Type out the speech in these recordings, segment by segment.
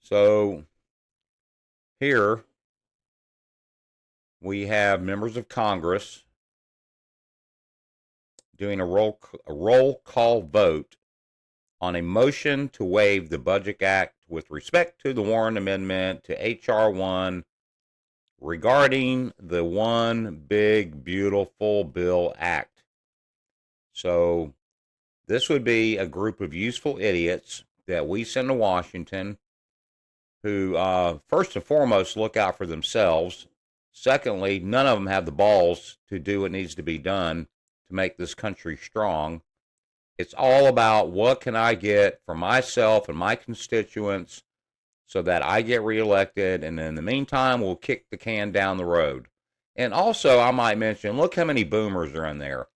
So here we have members of Congress doing a roll call vote on a motion to waive the Budget Act with respect to the Warren Amendment to H.R. 1 regarding the One Big Beautiful Bill Act. So this would be a group of useful idiots that we send to Washington who, first and foremost, look out for themselves. Secondly, none of them have the balls to do what needs to be done to make this country strong. It's all about what can I get for myself and my constituents so that I get reelected, and in the meantime, we'll kick the can down the road. And also, I might mention, look how many boomers are in there,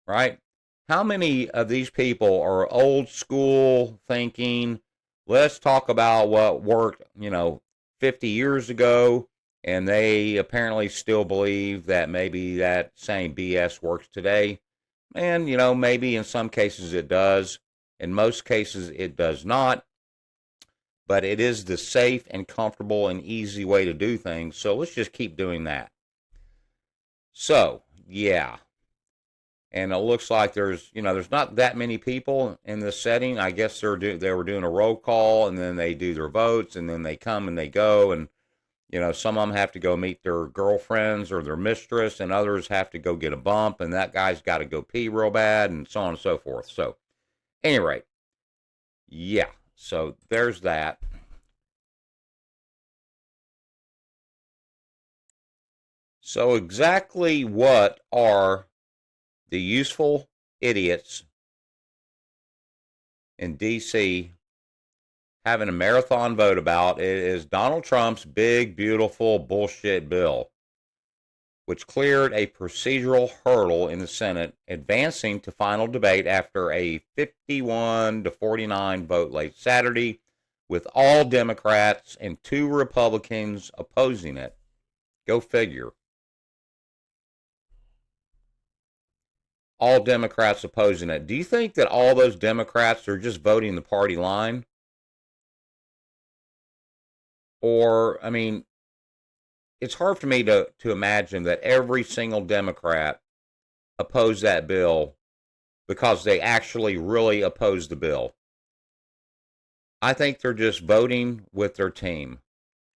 right? How many of these people are old school thinking, let's talk about what worked, 50 years ago, and they apparently still believe that maybe that same BS works today. And, maybe in some cases it does. In most cases it does not. But it is the safe and comfortable and easy way to do things. So let's just keep doing that. So, yeah. And it looks like there's not that many people in this setting. I guess they were doing a roll call, and then they do their votes, and then they come and they go, and some of them have to go meet their girlfriends or their mistress, and others have to go get a bump, and that guy's got to go pee real bad, and so on and so forth. So, anyway, yeah. So there's that. So exactly what are the useful idiots in D.C. having a marathon vote about? It is Donald Trump's big, beautiful bullshit bill, which cleared a procedural hurdle in the Senate, advancing to final debate after a 51-49 vote late Saturday, with all Democrats and 2 Republicans opposing it. Go figure. All Democrats opposing it. Do you think that all those Democrats are just voting the party line? Or, I mean, it's hard for me to imagine that every single Democrat opposed that bill because they actually really opposed the bill. I think they're just voting with their team,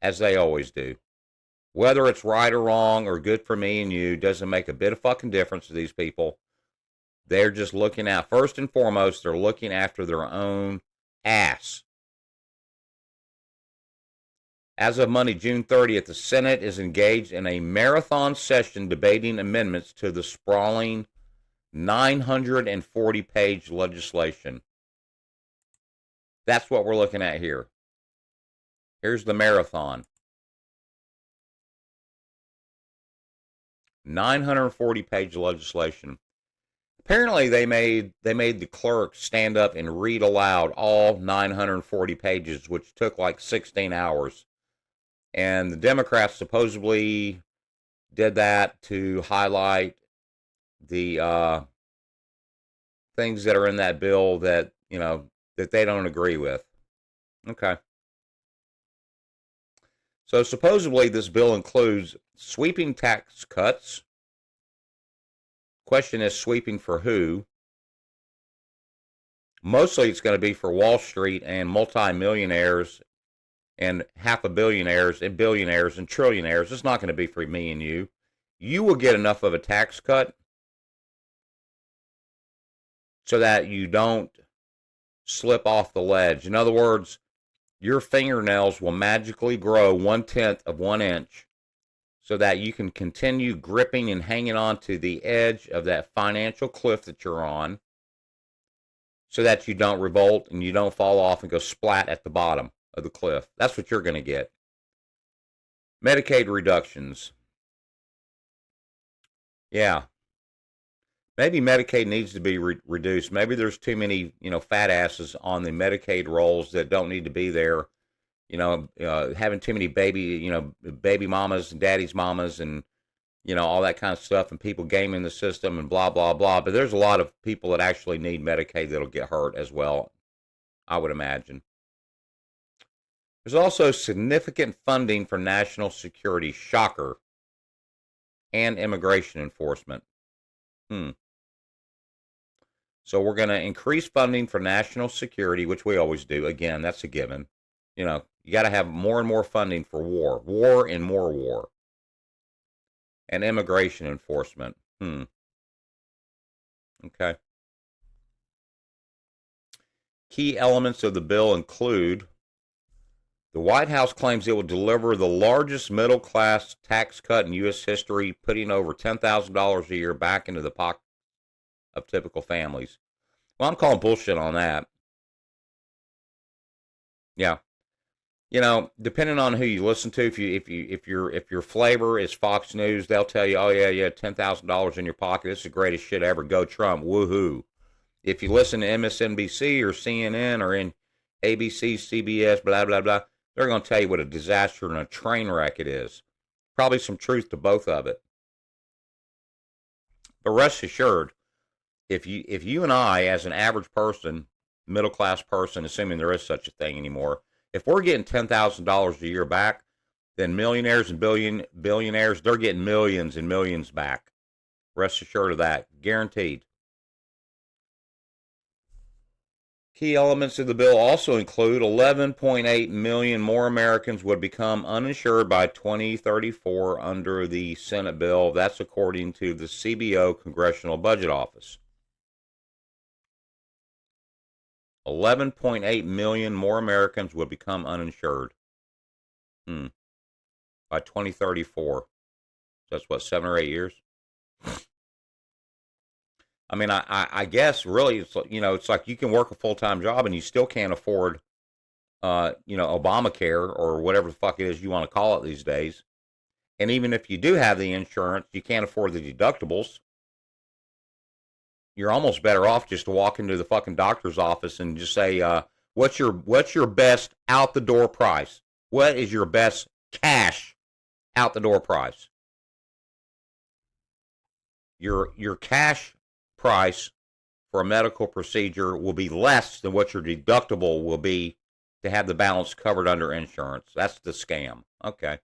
as they always do. Whether it's right or wrong or good for me and you doesn't make a bit of fucking difference to these people. They're just looking out. First and foremost, they're looking after their own ass. As of Monday, June 30th, the Senate is engaged in a marathon session debating amendments to the sprawling 940-page legislation. That's what we're looking at here. Here's the marathon. 940-page legislation. Apparently, they made the clerk stand up and read aloud all 940 pages, which took like 16 hours. And the Democrats supposedly did that to highlight the things that are in that bill that that they don't agree with. Okay. So supposedly this bill includes sweeping tax cuts. Question is, sweeping for who? Mostly it's going to be for Wall Street and multimillionaires and half a billionaires and billionaires and trillionaires. It's not going to be for me and you. You will get enough of a tax cut so that you don't slip off the ledge. In other words, your fingernails will magically grow 1/10 of 1 inch so that you can continue gripping and hanging on to the edge of that financial cliff that you're on, so that you don't revolt and you don't fall off and go splat at the bottom of the cliff. That's what you're going to get. Medicaid reductions. Yeah. Maybe Medicaid needs to be reduced. Maybe there's too many, fat asses on the Medicaid rolls that don't need to be there. Having too many baby mamas and daddy's mamas and, all that kind of stuff, and people gaming the system and blah, blah, blah. But there's a lot of people that actually need Medicaid that'll get hurt as well, I would imagine. There's also significant funding for national security, shocker, and immigration enforcement. So we're going to increase funding for national security, which we always do. Again, that's a given. You got to have more and more funding for war and more war, and immigration enforcement. Okay. Key elements of the bill include the White House claims it will deliver the largest middle class tax cut in U.S. history, putting over $10,000 a year back into the pocket of typical families. Well, I'm calling bullshit on that. Yeah. Depending on who you listen to, if your flavor is Fox News, they'll tell you, oh yeah, $10,000 in your pocket, it's the greatest shit ever. Go Trump, woohoo. If you listen to MSNBC or CNN or in ABC, CBS, blah blah blah, they're going to tell you what a disaster and a train wreck it is. Probably some truth to both of it. But rest assured, if you and I, as an average person, middle class person, assuming there is such a thing anymore, if we're getting $10,000 a year back, then millionaires and billionaires, they're getting millions and millions back. Rest assured of that, guaranteed. Key elements of the bill also include 11.8 million more Americans would become uninsured by 2034 under the Senate bill. That's according to the CBO Congressional Budget Office. 11.8 million more Americans would become uninsured by 2034. So that's what, 7 or 8 years? I mean, I guess really, it's like you can work a full-time job and you still can't afford, Obamacare or whatever the fuck it is you want to call it these days. And even if you do have the insurance, you can't afford the deductibles. You're almost better off just to walk into the fucking doctor's office and just say, what's your best out the door price? What is your best cash out the door price? Your cash price for a medical procedure will be less than what your deductible will be to have the balance covered under insurance. That's the scam. Okay.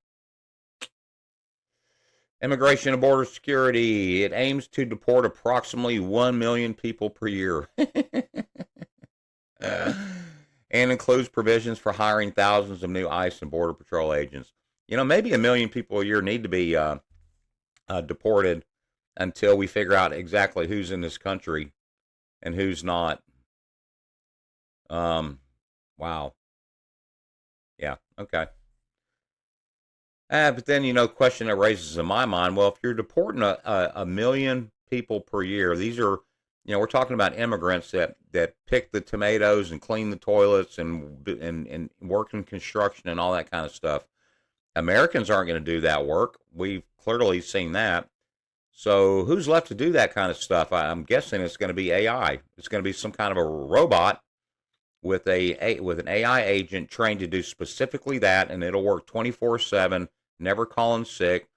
Immigration and Border Security. It aims to deport approximately 1 million people per year. And includes provisions for hiring thousands of new ICE and Border Patrol agents. Maybe 1 million people a year need to be deported until we figure out exactly who's in this country and who's not. Wow. Yeah, okay. But then, question that raises in my mind, well, if you're deporting a million people per year, these are, we're talking about immigrants that pick the tomatoes and clean the toilets and work in construction and all that kind of stuff. Americans aren't going to do that work. We've clearly seen that. So who's left to do that kind of stuff? I'm guessing it's going to be AI. It's going to be some kind of a robot with an AI agent trained to do specifically that, and it'll work 24/7, never calling sick,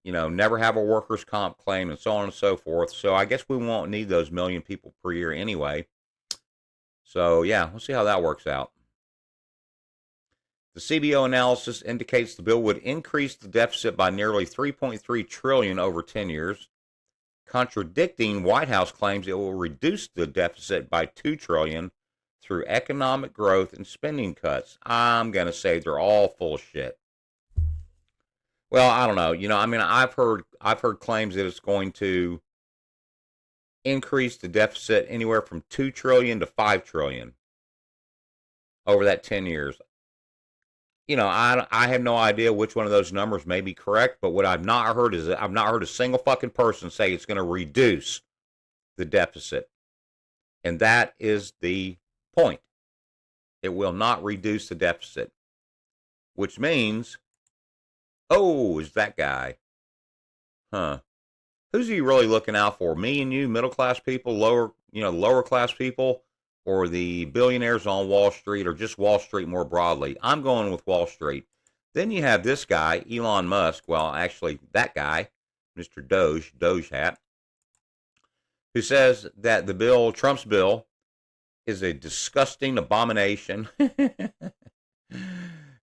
never have a workers' comp claim, and so on and so forth. So I guess we won't need those 1 million people per year anyway. So yeah, we'll see how that works out. The CBO analysis indicates the bill would increase the deficit by nearly $3.3 trillion over 10 years, contradicting White House claims it will reduce the deficit by $2 trillion through economic growth and spending cuts. I'm going to say they're all full of shit. Well, I don't know. I've heard claims that it's going to increase the deficit anywhere from $2 trillion to $5 trillion over that 10 years. I have no idea which one of those numbers may be correct, but what I've not heard is I've not heard a single fucking person say it's going to reduce the deficit. And that is the point. It will not reduce the deficit, which means, is that guy? Huh. Who's he really looking out for? Me and you, middle class people, lower class people, or the billionaires on Wall Street, or just Wall Street more broadly? I'm going with Wall Street. Then you have this guy, Elon Musk. Well, actually, that guy, Mr. Doge hat, who says that Trump's bill, is a disgusting abomination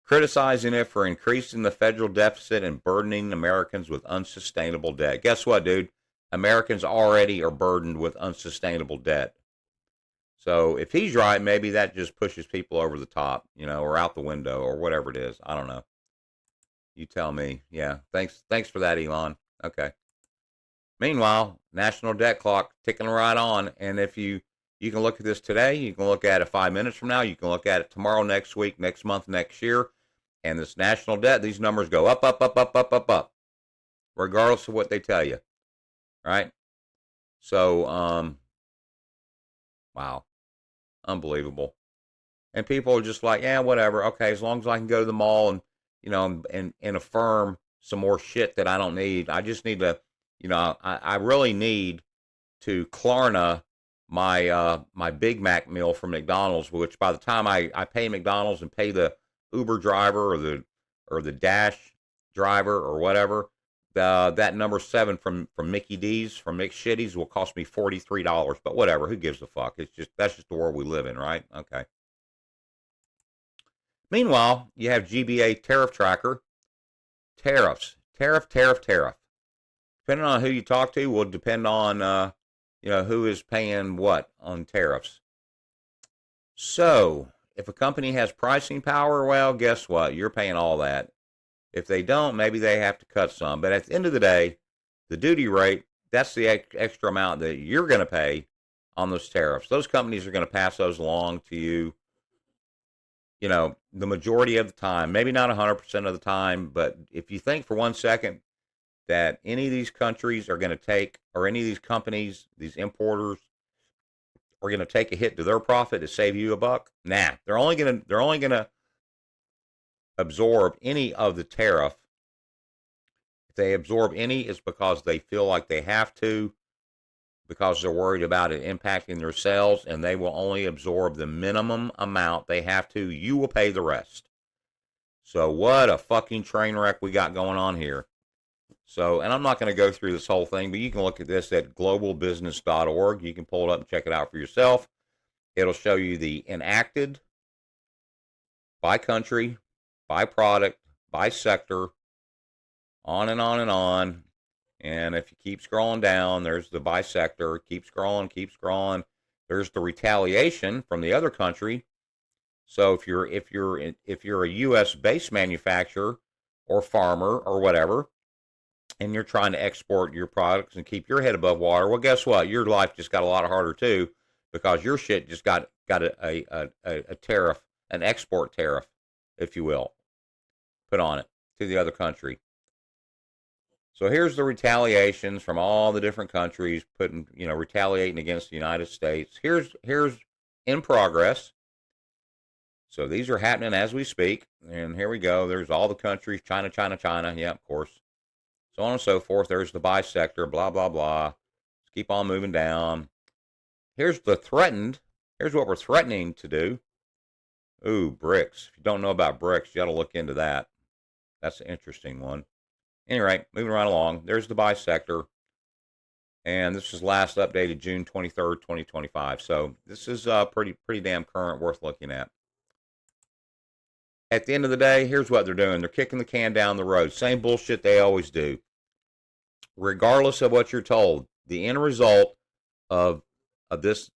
criticizing it for increasing the federal deficit and burdening Americans with unsustainable debt. Guess what, dude? Americans already are burdened with unsustainable debt. So if he's right, maybe that just pushes people over the top, or out the window or whatever it is. I don't know. You tell me. Yeah. Thanks for that, Elon. Okay. Meanwhile, national debt clock ticking right on. And if you can look at this today, you can look at it 5 minutes from now, you can look at it tomorrow, next week, next month, next year, and this national debt, these numbers go up, up, up, up, up, up, up, regardless of what they tell you, right? So, wow, unbelievable. And people are just like, yeah, whatever. Okay, as long as I can go to the mall and and affirm some more shit that I don't need. I just need to, I really need to Klarna my Big Mac meal from McDonald's, which by the time I pay McDonald's and pay the Uber driver or the Dash driver or whatever, that number 7 from Mickey D's from McShitties will cost me $43. But whatever, who gives a fuck? That's just the world we live in, right? Okay. Meanwhile, you have GBA tariff tracker. Tariffs. Tariff. Depending on who you talk to will depend on who is paying what on tariffs. So, if a company has pricing power, well, guess what? You're paying all that. If they don't, maybe they have to cut some. But at the end of the day, the duty rate, that's the extra amount that you're going to pay on those tariffs. Those companies are going to pass those along to you, the majority of the time. Maybe not 100% of the time, but if you think for 1 second that any of these countries are going to take, or any of these companies, these importers, are going to take a hit to their profit to save you a buck, nah, they're only going to absorb any of the tariff. If they absorb any, it's because they feel like they have to, because they're worried about it impacting their sales, and they will only absorb the minimum amount they have to. You will pay the rest. So what a fucking train wreck we got going on here. So, and I'm not going to go through this whole thing, but you can look at this at globalbusiness.org. You can pull it up and check it out for yourself. It'll show you the enacted by country, by product, by sector, on and on and on. And if you keep scrolling down, there's the by sector. Keep scrolling. There's the retaliation from the other country. So if you're a U.S. based manufacturer or farmer or whatever, and you're trying to export your products and keep your head above water, well, guess what? Your life just got a lot harder too, because your shit just got a tariff, an export tariff, if you will, put on it to the other country. So here's the retaliations from all the different countries retaliating against the United States. Here's in progress. So these are happening as we speak. And here we go. There's all the countries, China. Yeah, of course. So on and so forth. There's the bisector, blah, blah, blah. Let's keep on moving down. Here's the threatened. Here's what we're threatening to do. Ooh, BRICS. If you don't know about BRICS, you got to look into that. That's an interesting one. Anyway, moving right along. There's the bisector. And this was last updated June 23rd, 2025. So this is pretty damn current, worth looking at. At the end of the day, here's what they're doing. They're kicking the can down the road. Same bullshit they always do. Regardless of what you're told, the end result of this,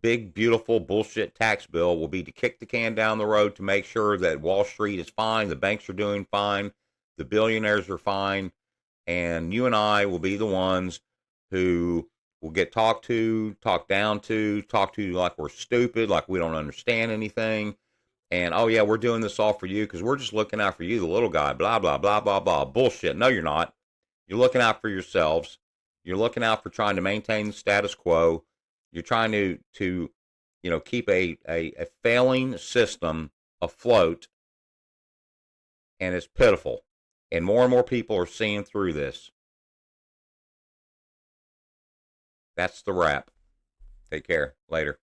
big, beautiful bullshit tax bill will be to kick the can down the road to make sure that Wall Street is fine, the banks are doing fine, the billionaires are fine, and you and I will be the ones who will get talked down to, talked to like we're stupid, like we don't understand anything. And, oh, yeah, we're doing this all for you because we're just looking out for you, the little guy, blah, blah, blah, blah, blah. Bullshit. No, you're not. You're looking out for yourselves. You're looking out for trying to maintain the status quo. You're trying to keep a failing system afloat, and it's pitiful. And more people are seeing through this. That's the wrap. Take care. Later.